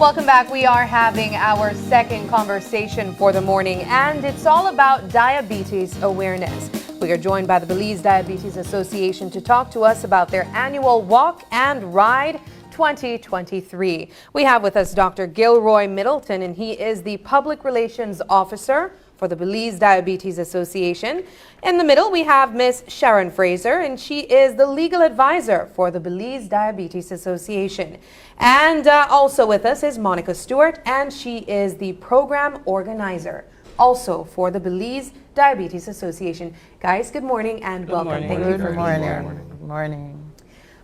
Welcome back. We are having our second conversation for the morning, and it's all about diabetes awareness. We are joined by the Belize Diabetes Association to talk to us about their annual Walk and Ride 2023. We have with us Dr. Gilroy Middleton, and he is the Public Relations Officer for the Belize Diabetes Association. In the middle, we have Miss Sharon Fraser, and she is the legal advisor for the Belize Diabetes Association. And also with us is Monica Stuart, and she is the program organizer also for the Belize Diabetes Association. Guys, good morning and welcome. Thank you for being here. Good morning.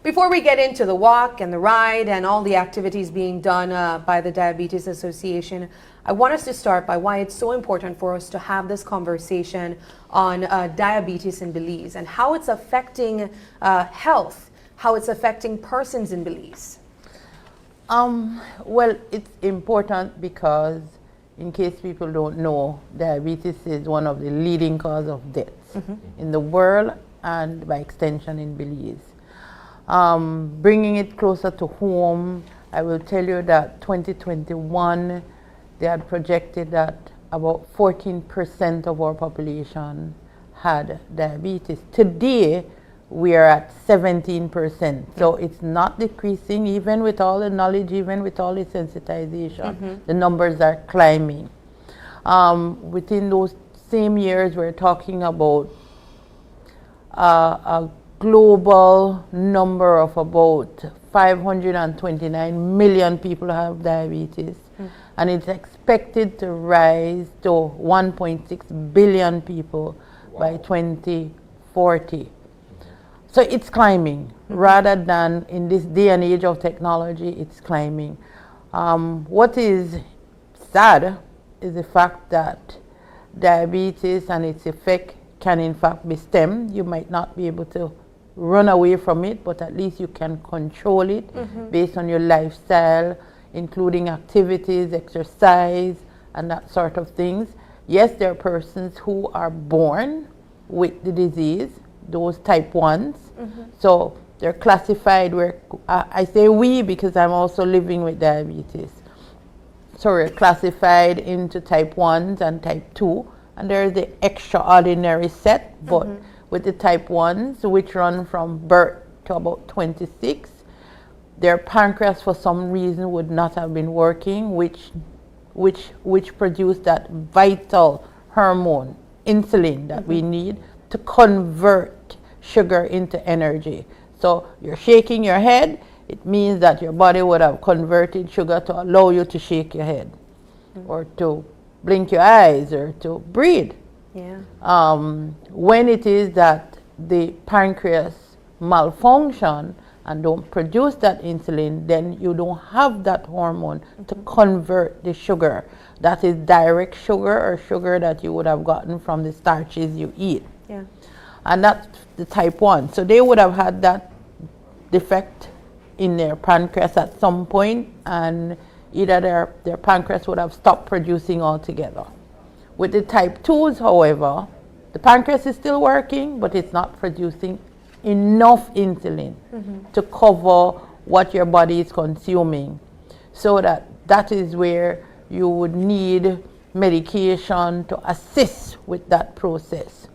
Before we get into the walk and the ride and all the activities being done by the Diabetes Association, I want us to start by why it's so important for us to have this conversation on diabetes in Belize and how it's affecting health, how it's affecting persons in Belize. Well, it's important because, in case people don't know, diabetes is one of the leading causes of deaths in the world and by extension in Belize. Bringing it closer to home, I will tell you that 2021, they had projected that about 14% of our population had diabetes. Today, we are at 17%. So it's not decreasing, even with all the knowledge, even with all the sensitization. The numbers are climbing. Within those same years, we're talking about a global number of about 529 million people have diabetes, and it's expected to rise to 1.6 billion people by 2040. So it's climbing, rather than in this day and age of technology, it's climbing. What is sad is the fact that diabetes and its effect can in fact be stemmed. You might not be able to run away from it, but at least you can control it based on your lifestyle, including activities, exercise, and that sort of things. Yes, there are persons who are born with the disease, those type 1s. So they're classified where, I say we because I'm also living with diabetes. So we're classified into type 1s and type 2, and there's the extraordinary set, but with the type 1s, which run from birth to about 26, their pancreas for some reason would not have been working, which produced that vital hormone, insulin, that we need to convert sugar into energy. So you're shaking your head, it means that your body would have converted sugar to allow you to shake your head or to blink your eyes or to breathe. When it is that the pancreas malfunction and don't produce that insulin, then you don't have that hormone to convert the sugar. That is direct sugar or sugar that you would have gotten from the starches you eat. And that's the type 1. So they would have had that defect in their pancreas at some point, and either their pancreas would have stopped producing altogether. With the type 2s, however, the pancreas is still working, but it's not producing enough insulin to cover what your body is consuming. So that is where you would need medication to assist with that process.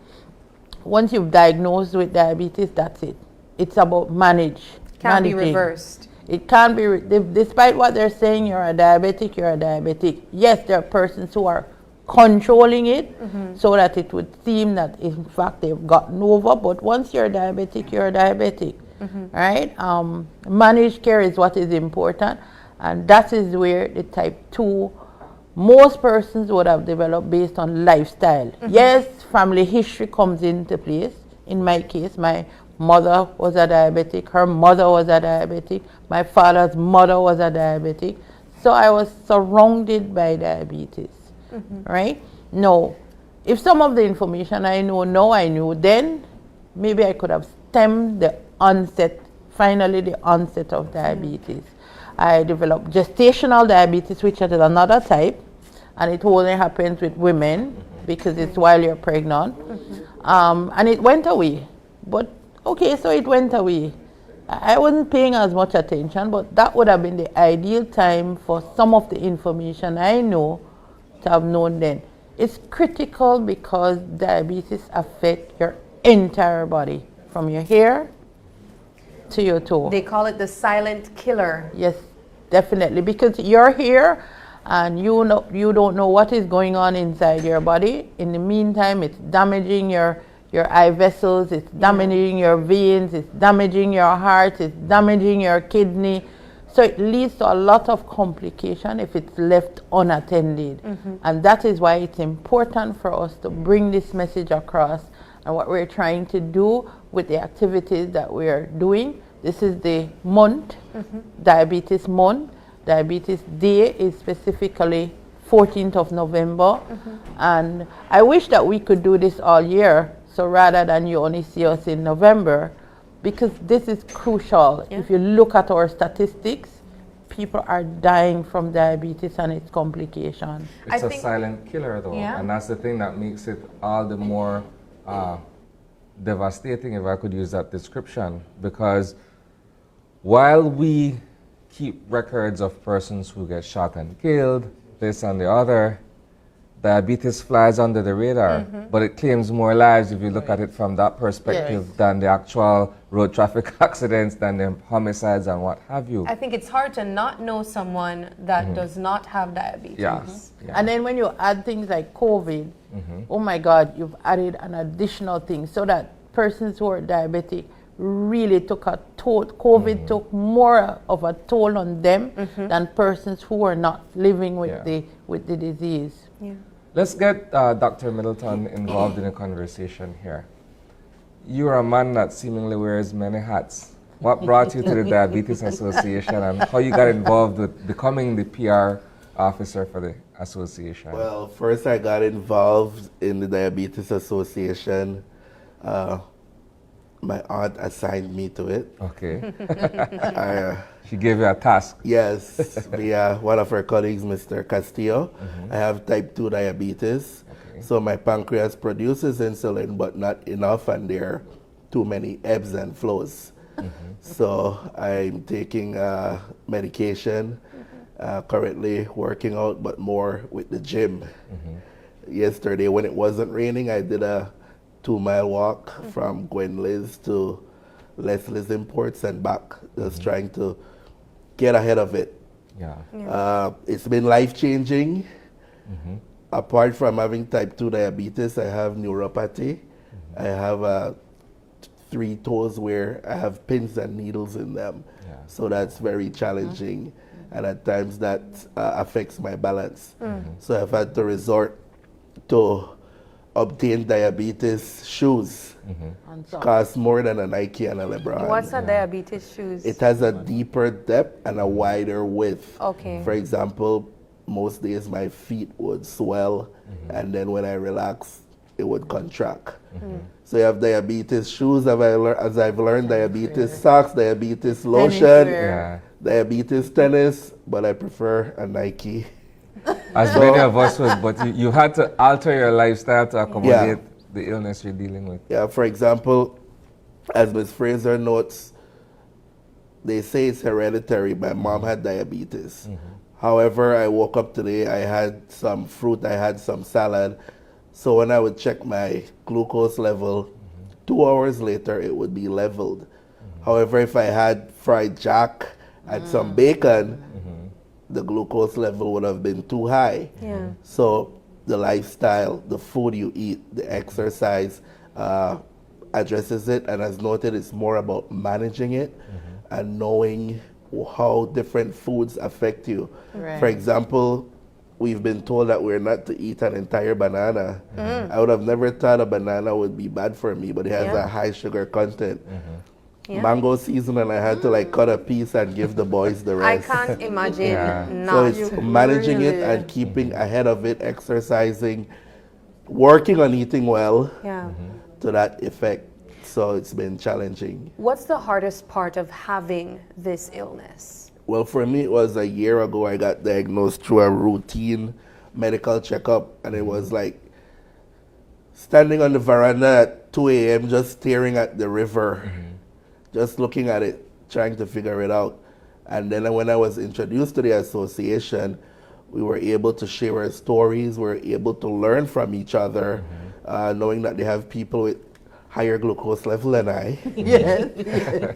Once you've diagnosed with diabetes, that's it. It's about managing. Can't be reversed. It can't be, despite what they're saying, you're a diabetic, you're a diabetic. Yes, there are persons who are controlling it so that it would seem that in fact they've gotten over, but once you're a diabetic, you're a diabetic, right? Managed care is what is important, and that is where the type 2, most persons would have developed based on lifestyle. Yes, family history comes into place. In my case, my mother was a diabetic, her mother was a diabetic, my father's mother was a diabetic, so I was surrounded by diabetes. Right? No. If some of the information I know now I knew then, maybe I could have stemmed the onset of diabetes. I developed gestational diabetes, which is another type, and it only happens with women because it's while you're pregnant. And it went away. But okay, so it went away. I wasn't paying as much attention, but that would have been the ideal time for some of the information I know to have known then. It's critical because diabetes affects your entire body, from your hair to your toe. They call it the silent killer. Yes, definitely, because you're here and you don't know what is going on inside your body. In the meantime, it's damaging your eye vessels, it's damaging your veins, it's damaging your heart, it's damaging your kidney. So it leads to a lot of complication if it's left unattended. And that is why it's important for us to bring this message across. And what we're trying to do with the activities that we're doing, this is the month, Diabetes Month. Diabetes Day is specifically 14th of November. And I wish that we could do this all year. So rather than you only see us in November, because this is crucial. If you look at our statistics, people are dying from diabetes and its complications. It's a silent killer though, and that's the thing that makes it all the more devastating, if I could use that description, because while we keep records of persons who get shot and killed, this and the other, diabetes flies under the radar, but it claims more lives if you look at it from that perspective than the actual road traffic accidents, than the homicides and what have you. I think it's hard to not know someone that does not have diabetes. And then when you add things like COVID, oh my God, you've added an additional thing, so that persons who are diabetic really took a toll. COVID took more of a toll on them than persons who are not living with the disease. Let's get Dr. Middleton involved in a conversation here. You're a man that seemingly wears many hats. What brought you to the Diabetes Association, and how you got involved with becoming the PR officer for the association? Well, first I got involved in the Diabetes Association. My aunt assigned me to it. Okay. She gave you a task. Yes, via one of her colleagues, Mr. Castillo. I have type 2 diabetes. So my pancreas produces insulin, but not enough, and there are too many ebbs and flows. So I'm taking medication, currently working out, but more with the gym. Yesterday, when it wasn't raining, I did a 2-mile walk from Gwenliz to Leslie's Imports and back, just trying to get ahead of it. It's been life-changing. Apart from having type 2 diabetes, I have neuropathy. I have 3 toes where I have pins and needles in them. So that's very challenging. And at times that affects my balance. So I've had to resort to obtain diabetes shoes. Cost more than a Nike and a LeBron. What's a diabetes shoes? It has a deeper depth and a wider width. Okay. For example, most days my feet would swell, and then when I relax, it would contract. So you have diabetes shoes, as I've learned, diabetes socks, diabetes lotion, diabetes tennis, but I prefer a Nike. As many of us would, but you had to alter your lifestyle to accommodate the illness you're dealing with. Yeah, for example, as Ms. Fraser notes, they say it's hereditary. My mom had diabetes. However, I woke up today, I had some fruit, I had some salad. So when I would check my glucose level, 2 hours later, it would be leveled. However, if I had fried jack and some bacon, the glucose level would have been too high. So the lifestyle, the food you eat, the exercise addresses it, and as noted, it's more about managing it and knowing how different foods affect you. For example, we've been told that we're not to eat an entire banana. I would have never thought a banana would be bad for me, but it has a high sugar content. Mango season, and I had to cut a piece and give the boys the rest. I can't imagine. So it's managing it and keeping ahead of it, exercising, working on eating well to that effect. So it's been challenging. What's the hardest part of having this illness? Well, for me, it was a year ago I got diagnosed through a routine medical checkup, and it was like standing on the veranda at 2 a.m. just staring at the river, just looking at it. trying to figure it out. And then when I was introduced to the association, we were able to share our stories, we were able to learn from each other, knowing that they have people with higher glucose level than I, Yes.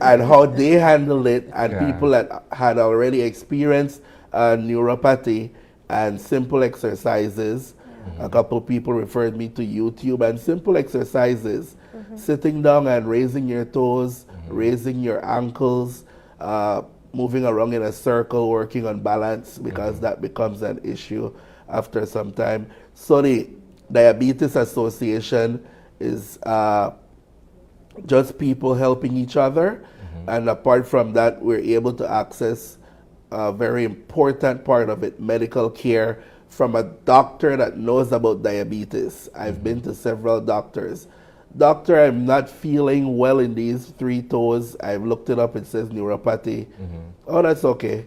and how they handled it, and people that had already experienced neuropathy and simple exercises. A couple people referred me to YouTube and simple exercises, sitting down and raising your toes, raising your ankles, moving around in a circle, working on balance, because that becomes an issue after some time. So the Diabetes Association is just people helping each other. And apart from that, we're able to access a very important part of it, medical care, from a doctor that knows about diabetes. I've been to several doctors. Doctor, I'm not feeling well in these 3 toes. I've looked it up, it says neuropathy. Oh, that's okay.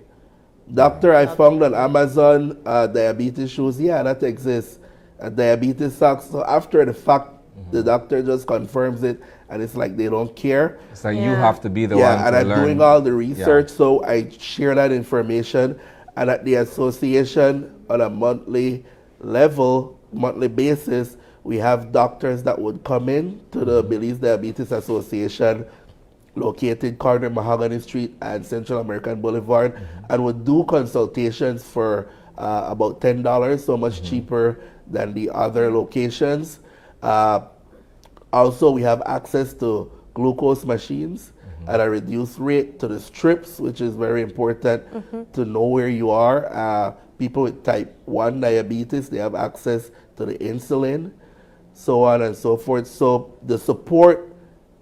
Doctor, I found on Amazon diabetes shoes. Yeah, that exists. Diabetes socks. So after the fact, the doctor just confirms it, and it's like they don't care. It's like you have to be the one Yeah, and to I'm learn. doing all the research, so I share that information. And at the association, on a monthly level, monthly basis, we have doctors that would come in to the Belize Diabetes Association, located corner Mahogany Street and Central American Boulevard, and would do consultations for about $10, so much cheaper than the other locations. Also, we have access to glucose machines at a reduced rate, to the strips, which is very important to know where you are. People with type 1 diabetes, they have access to the insulin, so on and so forth. So the support,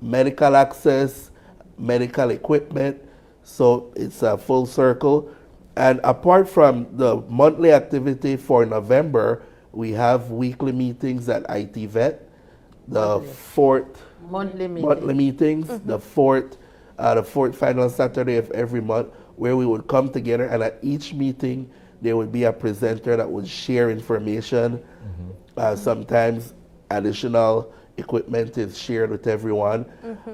medical access, medical equipment, so it's a full circle. And apart from the monthly activity for November, we have weekly meetings at IT Vet, the fourth Monthly meetings, the fourth final Saturday of every month, where we would come together, and at each meeting there would be a presenter that would share information. Sometimes additional equipment is shared with everyone.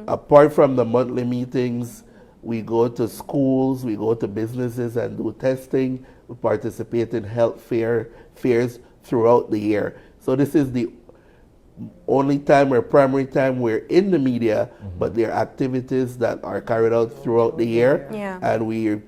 Apart from the monthly meetings, we go to schools, we go to businesses and do testing. We participate in health fairs throughout the year. So this is the only time or primary time we're in the media, but there are activities that are carried out throughout the year. And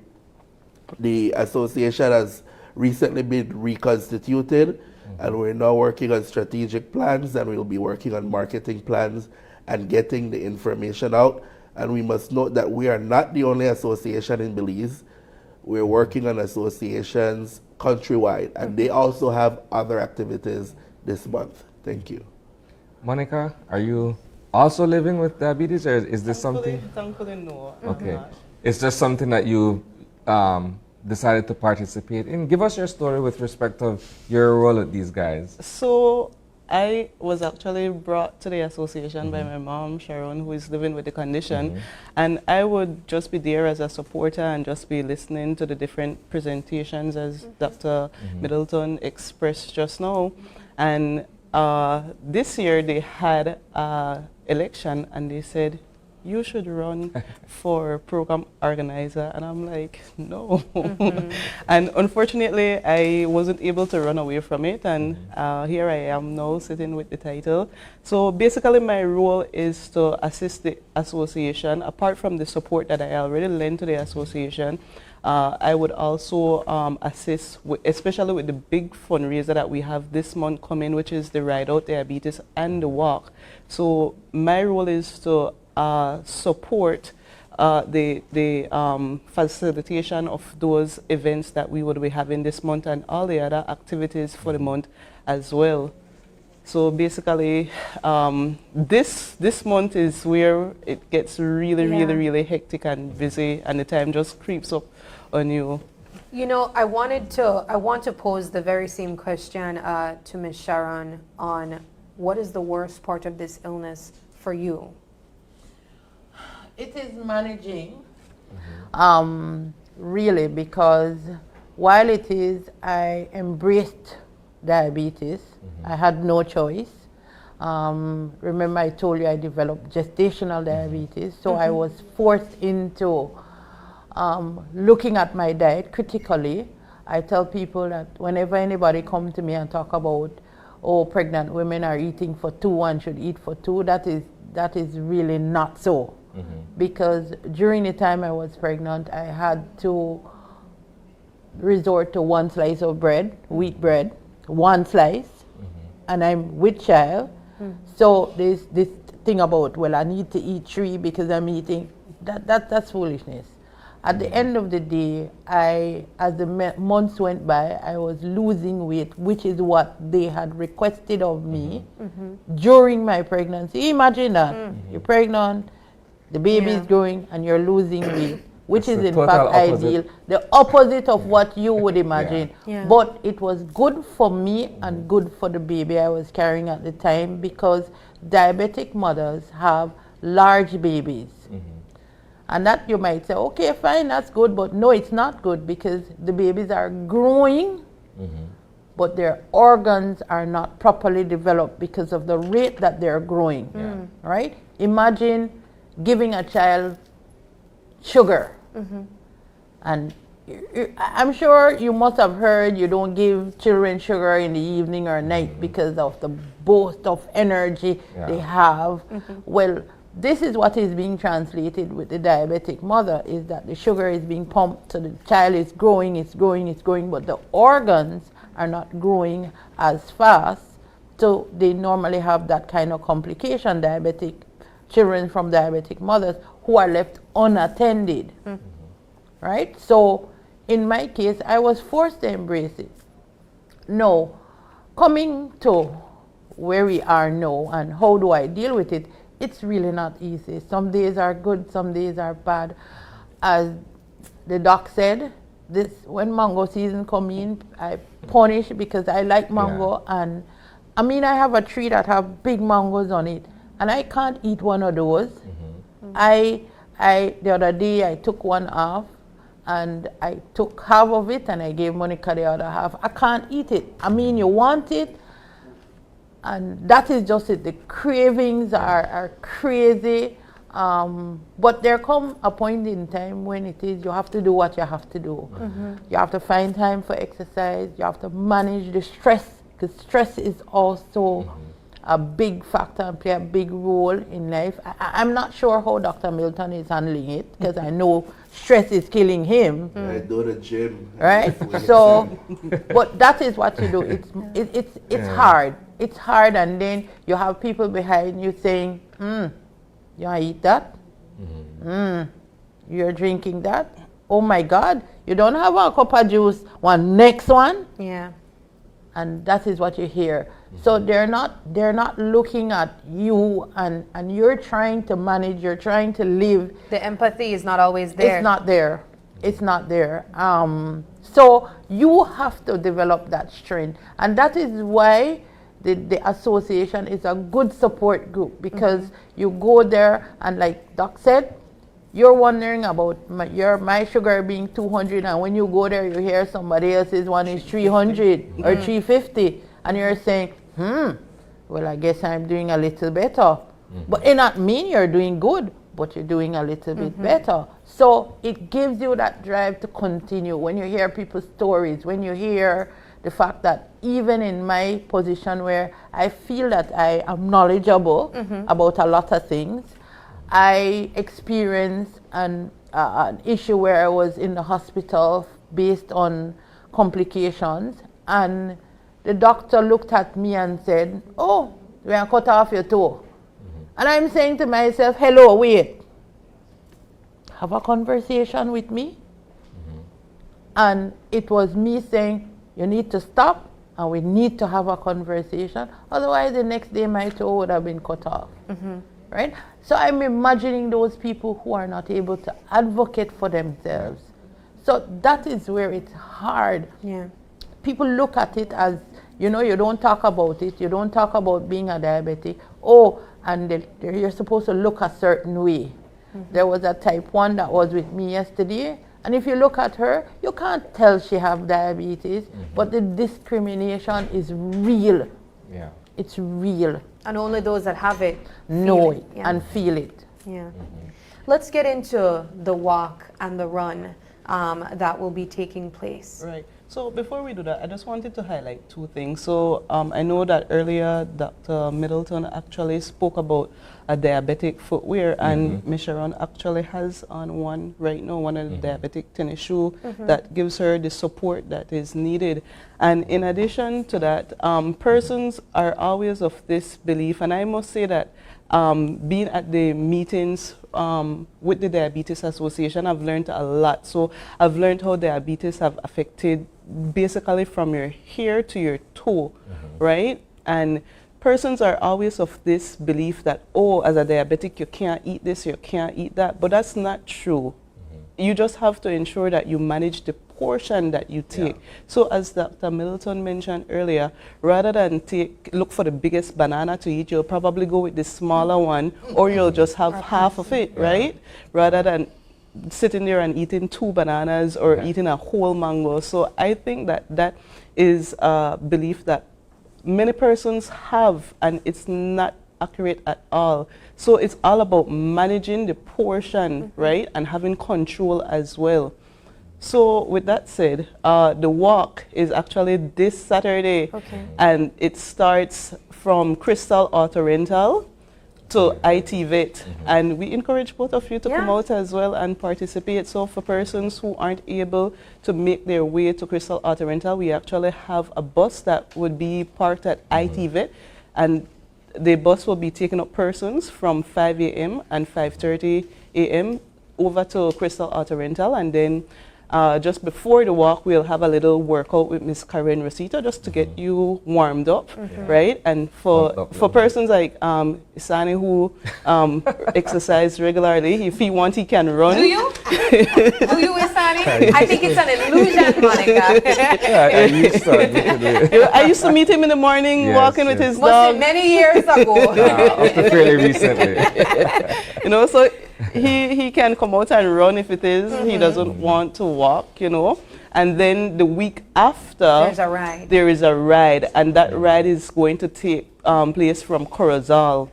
the association has recently been reconstituted, and we're now working on strategic plans, and we'll be working on marketing plans and getting the information out. And we must note that we are not the only association in Belize. We're working on associations countrywide, and they also have other activities this month. Thank you. Monica, are you also living with diabetes, or is this something? Thankfully, no. Okay. It's just something that you decided to participate in. Give us your story with respect to your role with these guys. So I was actually brought to the association by my mom, Sharon, who is living with the condition. And I would just be there as a supporter and just be listening to the different presentations, as Dr. Middleton expressed just now. And this year they had an election, and they said, you should run for program organizer. And I'm like, no. And unfortunately, I wasn't able to run away from it. And here I am now sitting with the title. So basically, my role is to assist the association. Apart from the support that I already lent to the association, I would also assist, especially with the big fundraiser that we have this month coming, which is the Ride Out Diabetes and the Walk. So my role is to support the facilitation of those events that we would be having this month, and all the other activities for the month as well. So basically, this month is where it gets really hectic and busy, and the time just creeps up on you. You know, I want to pose the very same question to Ms. Sharon on what is the worst part of this illness for you? It is managing, really, because while it is, I embraced diabetes. I had no choice. Remember I told you I developed gestational diabetes, so I was forced into looking at my diet critically. I tell people that whenever anybody comes to me and talk about, oh, pregnant women are eating for two and should eat for two, that is really not so. Because during the time I was pregnant, I had to resort to one slice of bread, wheat bread, one slice, and I'm with child. So this thing about, well, I need to eat three because I'm eating, that's foolishness. At the end of the day, as the months went by, I was losing weight, which is what they had requested of me during my pregnancy. Imagine that. You're pregnant, the baby is growing, and you're losing weight, which is in fact ideal. The opposite of what you would imagine. But it was good for me and good for the baby I was carrying at the time, because diabetic mothers have large babies. And that you might say, okay, fine, that's good, but no, it's not good, because the babies are growing, but their organs are not properly developed because of the rate that they're growing, right? Imagine giving a child sugar. And I'm sure you must have heard you don't give children sugar in the evening or night because of the burst of energy they have. Well, this is what is being translated with the diabetic mother, is that the sugar is being pumped, so the child is growing, it's growing, but the organs are not growing as fast, so they normally have that kind of complication, diabetic children from diabetic mothers who are left unattended, right? So in my case, I was forced to embrace it. No, coming to where we are now and how do I deal with it, it's really not easy. Some days are good, some days are bad. As the doc said, when mango season come in, I punish because I like mango, and I mean, I have a tree that have big mangoes on it, and I can't eat one of those. The other day I took one off, and I took half of it and I gave Monica the other half. I can't eat it. I mean, you want it, and that is just it. The cravings are crazy, but there come a point in time when it is you have to do what you have to do. You have to find time for exercise. You have to manage the stress, because stress is also a big factor and play a big role in life. I'm not sure how Dr. Middleton is handling it, because I know stress is killing him. I do the gym. Right? So, but that is what you do. It's hard. It's hard, and then you have people behind you saying, you want to eat that? You're drinking that? Oh my God, you don't have a cup of juice, one next one? Yeah. And that is what you hear. So they're not looking at you, and you're trying to manage, you're trying to live. The empathy is not always there. It's not there. It's not there. So you have to develop that strength. And that is why the association is a good support group, because you go there, and like Doc said, you're wondering about my sugar being 200, and when you go there you hear somebody else's one is 300 or 350, and you're saying, well, I guess I'm doing a little better. But it not mean you're doing good, but you're doing a little bit better. So it gives you that drive to continue. When you hear people's stories, when you hear the fact that even in my position where I feel that I am knowledgeable about a lot of things, I experienced an issue where I was in the hospital based on complications, and the doctor looked at me and said, oh, we're going to cut off your toe. And I'm saying to myself, hello, wait. Have a conversation with me? And it was me saying, you need to stop, and we need to have a conversation. Otherwise, the next day my toe would have been cut off. Right? So I'm imagining those people who are not able to advocate for themselves. So that is where it's hard. Yeah. People look at it as, you don't talk about it. You don't talk about being a diabetic. Oh, and you're supposed to look a certain way. There was a type 1 that was with me yesterday, and if you look at her, you can't tell she have diabetes, but the discrimination is real. Yeah. It's real. And only those that have it know it and feel it. Yeah. Let's get into the walk and the run that will be taking place. Right. So before we do that, I just wanted to highlight two things. So I know that earlier Dr. Middleton actually spoke about a diabetic footwear, and Miss Sharon actually has on one right now, one of the diabetic tennis shoe that gives her the support that is needed. And in addition to that, persons are always of this belief, and I must say that being at the meetings with the Diabetes Association, I've learned a lot. So I've learned how diabetes have affected basically from your hair to your toe, right? And persons are always of this belief that, oh, as a diabetic, you can't eat this, you can't eat that, but that's not true. You just have to ensure that you manage the portion that you take. So as Dr. Middleton mentioned earlier, rather than look for the biggest banana to eat, you'll probably go with the smaller one, or you'll just have half of it, right? Rather than sitting there and eating 2 bananas or eating a whole mango. So I think that that is a belief that many persons have, and it's not accurate at all. So it's all about managing the portion, right, and having control as well. So with that said, the walk is actually this Saturday, and it starts from Crystal Auto Rental to IT Vet, and we encourage both of you to come out as well and participate. So for persons who aren't able to make their way to Crystal Auto Rental, we actually have a bus that would be parked at IT Vet, and the bus will be taking up persons from 5 a.m. and 5:30 a.m. over to Crystal Auto Rental, and then just before the walk, we'll have a little workout with Miss Karen Rosita just to get you warmed up, right? And for persons like Isani who exercise regularly, if he wants, he can run. Do you? Do you, Isani? I think it's an illusion, Monica. I used to meet him in the morning walking with his dog. Many years ago. Up to fairly recently. You know, so he can come out and run if it is. He doesn't want to walk, you know. And then the week after, there's a ride. There is a ride, and that ride is going to take place from Corozal.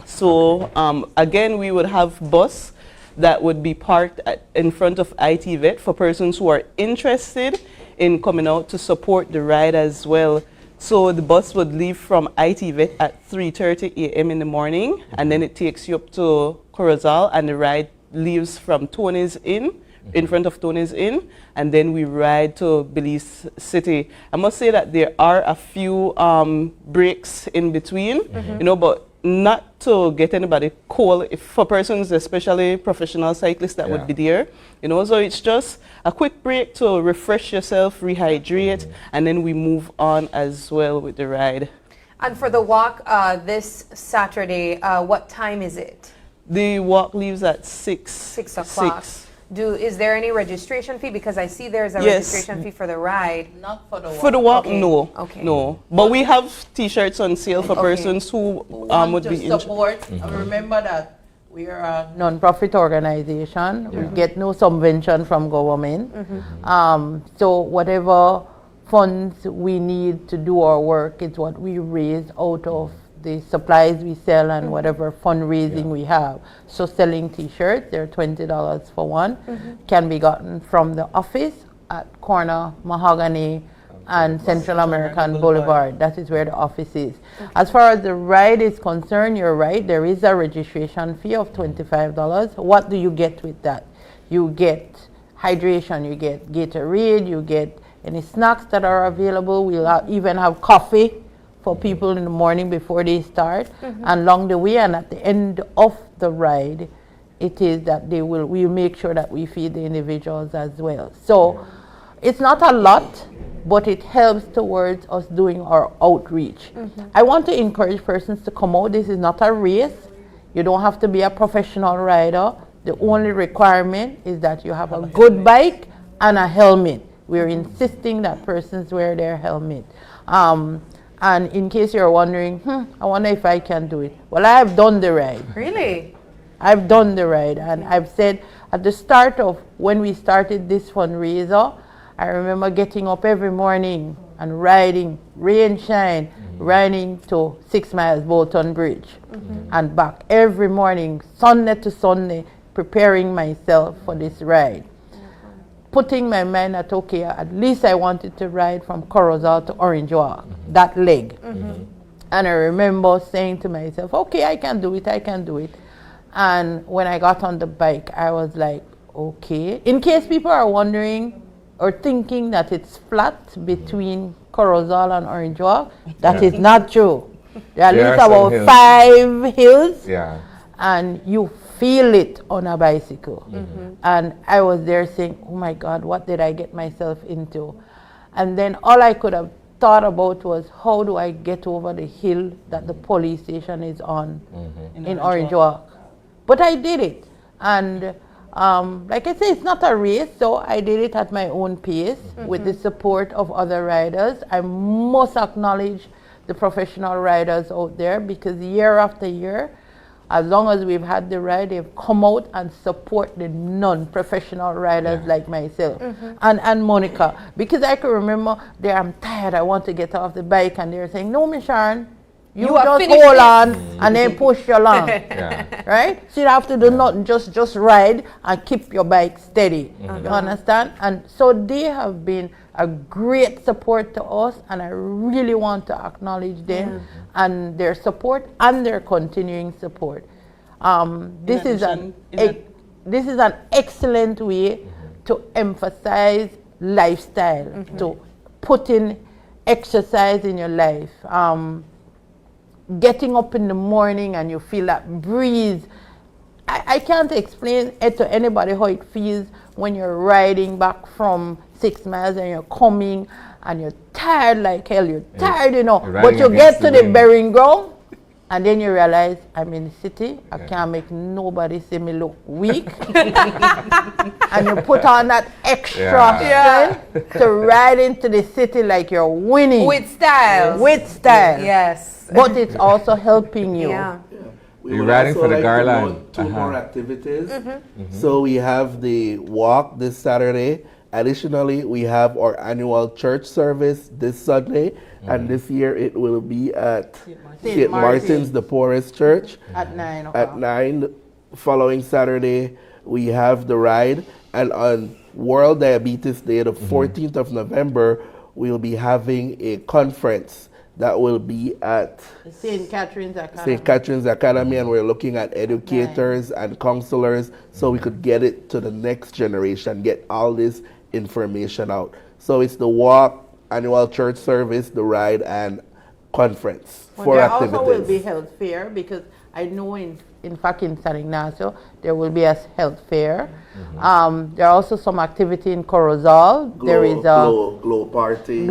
So again, we would have bus that would be parked in front of IT Vet for persons who are interested in coming out to support the ride as well. So the bus would leave from IT Vet at 3:30 a.m. in the morning, and then it takes you up to Corozal, and the ride leaves from Tony's Inn, in front of Tony's Inn, and then we ride to Belize City. I must say that there are a few breaks in between, you know, but not to get anybody cold, if for persons, especially professional cyclists that would be there, you know, so it's just a quick break to refresh yourself, rehydrate, and then we move on as well with the ride. And for the walk this Saturday, what time is it? The walk leaves at 6. 6 o'clock. Is there any registration fee? Because I see there's a registration fee for the ride. Not for the walk. For the walk, no. No. But we have T-shirts on sale for persons who would be interested. Support. Remember that we are a non-profit organization. We get no subvention from government. So whatever funds we need to do our work is what we raise out of the supplies we sell and whatever fundraising we have. So selling T-shirts, they're $20 for one, can be gotten from the office at corner Mahogany and Central American Boulevard. That is where the office is. As far as the ride is concerned, you're right, there is a registration fee of $25. What do you get with that? You get hydration, you get Gatorade, you get any snacks that are available. We'll even have coffee for people in the morning before they start, and along the way and at the end of the ride, it is that we'll make sure that we feed the individuals as well. So it's not a lot, but it helps towards us doing our outreach. I want to encourage persons to come out. This is not a race. You don't have to be a professional rider. The only requirement is that you have a good bike and a helmet. We're insisting that persons wear their helmet. And in case you're wondering, I wonder if I can do it. Well, I have done the ride. Really? I've done the ride, and I've said at the start of when we started this fundraiser, I remember getting up every morning and riding, rain, shine, riding to 6 miles Bolton Bridge and back every morning, Sunday to Sunday, preparing myself for this ride. Putting my mind at, okay, at least I wanted to ride from Corozal to Orange Walk, that leg. And I remember saying to myself, okay, I can do it, I can do it. And when I got on the bike, I was like, okay. In case people are wondering or thinking that it's flat between Corozal and Orange Walk, that is not true. There are at least about 5 hills, and you feel it on a bicycle. And I was there saying, oh my God, what did I get myself into? And then all I could have thought about was, how do I get over the hill that the police station is on in Orange Walk? But I did it. And like I say, it's not a race, so I did it at my own pace with the support of other riders. I must acknowledge the professional riders out there, because year after year, as long as we've had the ride, they've come out and support the non-professional riders like myself and Monica. Because I can remember there, I'm tired, I want to get off the bike, and they're saying, no, Miss Sharon, you just hold on and then push you along. Right? So you have to do nothing, just ride and keep your bike steady. You understand? And so they have been a great support to us, and I really want to acknowledge them and their support and their continuing support. This is an excellent way to emphasize lifestyle, to put in exercise in your life. Getting up in the morning and you feel that breeze. I can't explain it to anybody how it feels when you're riding back from 6 miles and you're coming and you're tired like hell. You're tired, you know, but you get to the burying ground and then you realize, I'm in the city. I can't make nobody see me look weak. And you put on that extra strength to ride into the city like you're winning. With style. With style. Yes. But it's also helping you. You're riding for the Garland. Two more activities. So we have the walk this Saturday. Additionally, we have our annual church service this Sunday, and this year it will be at St. Martin's, the poorest church, at 9 o'clock. At 9. Following Saturday, we have the ride, and on World Diabetes Day, the 14th of November, we'll be having a conference that will be at St. Catherine's Academy. St. Catherine's Academy, and we're looking at educators and counselors so we could get it to the next generation, get all this information out. So it's the walk, annual church service, the ride, and conference. Well, 4 there activities. also will be health fair, because I know in fact in San Ignacio there will be a health fair. There are also some activity in Corozal. There is a glow party.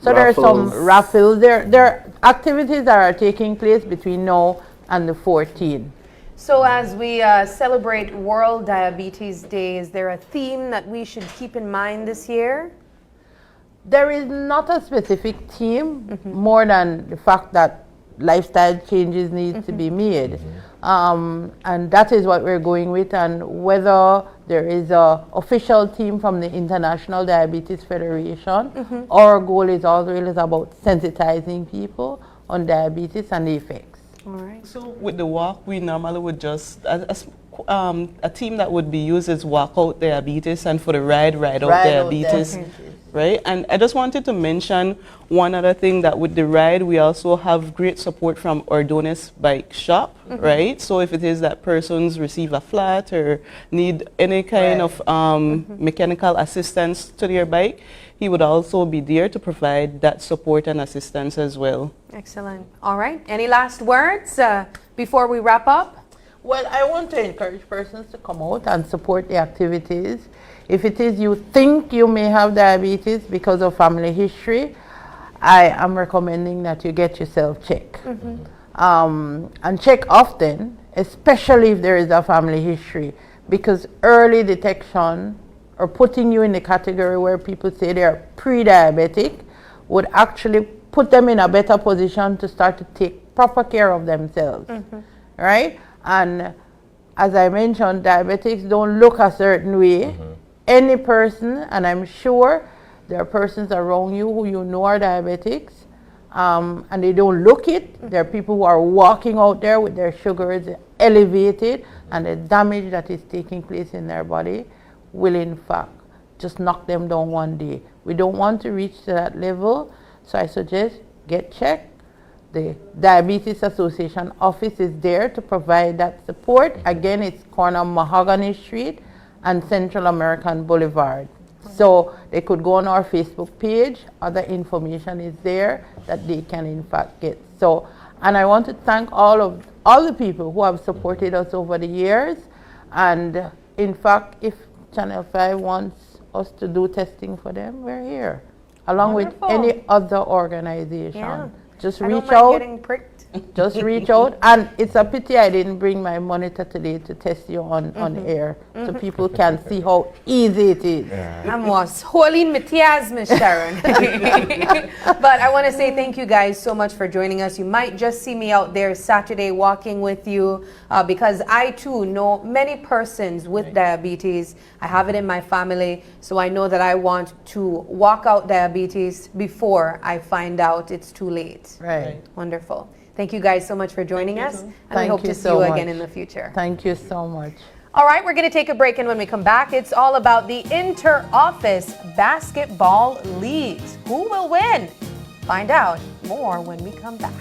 So there are some raffles. There are activities that are taking place between now and the 14th. So as we celebrate World Diabetes Day, is there a theme that we should keep in mind this year? There is not a specific theme, more than the fact that lifestyle changes need to be made. And that is what we're going with. And whether there is an official team from the International Diabetes Federation, our goal is always about sensitizing people on diabetes and the effects. All right. So with the walk, we normally would just, a team that would be used is Walk Out Diabetes, and for the ride Out Diabetes. Right? And I just wanted to mention one other thing, that with the ride, we also have great support from Ordonez Bike Shop, right? So if it is that persons receive a flat or need any kind of mechanical assistance to their bike, he would also be there to provide that support and assistance as well. Excellent. All right. Any last words before we wrap up? Well, I want to encourage persons to come out and support the activities. If it is you think you may have diabetes because of family history, I am recommending that you get yourself checked. And check often, especially if there is a family history, because early detection or putting you in the category where people say they are pre-diabetic would actually put them in a better position to start to take proper care of themselves, right? And as I mentioned, diabetics don't look a certain way. Any person, and I'm sure there are persons around you who you know are diabetics, and they don't look it. There are people who are walking out there with their sugars elevated, and the damage that is taking place in their body will in fact just knock them down one day. We don't want to reach to that level, so I suggest get checked. The Diabetes Association office is there to provide that support. Again, it's corner Mahogany Street and Central American Boulevard. So they could go on our Facebook page. Other information is there that they can in fact get. So, and I want to thank all the people who have supported us over the years. And in fact, if Channel 5 wants us to do testing for them, we're here, along Wonderful. with any other organization. Yeah. Just I reach don't mind out. getting pricked. Just reach out. And it's a pity I didn't bring my monitor today to test you on air, so people can see how easy it is. I'm was holding my tears, Miss Sharon. But I want to say thank you guys so much for joining us. You might just see me out there Saturday walking with you because I too know many persons with diabetes. I have it in my family, so I know that I want to walk out diabetes before I find out it's too late. Right. Wonderful. Thank you guys so much for joining us, and we Thank hope you to see so you again much. in the future. Thank you so much. All right, we're going to take a break, and when we come back, it's all about the inter-office basketball leagues. Who will win? Find out more when we come back.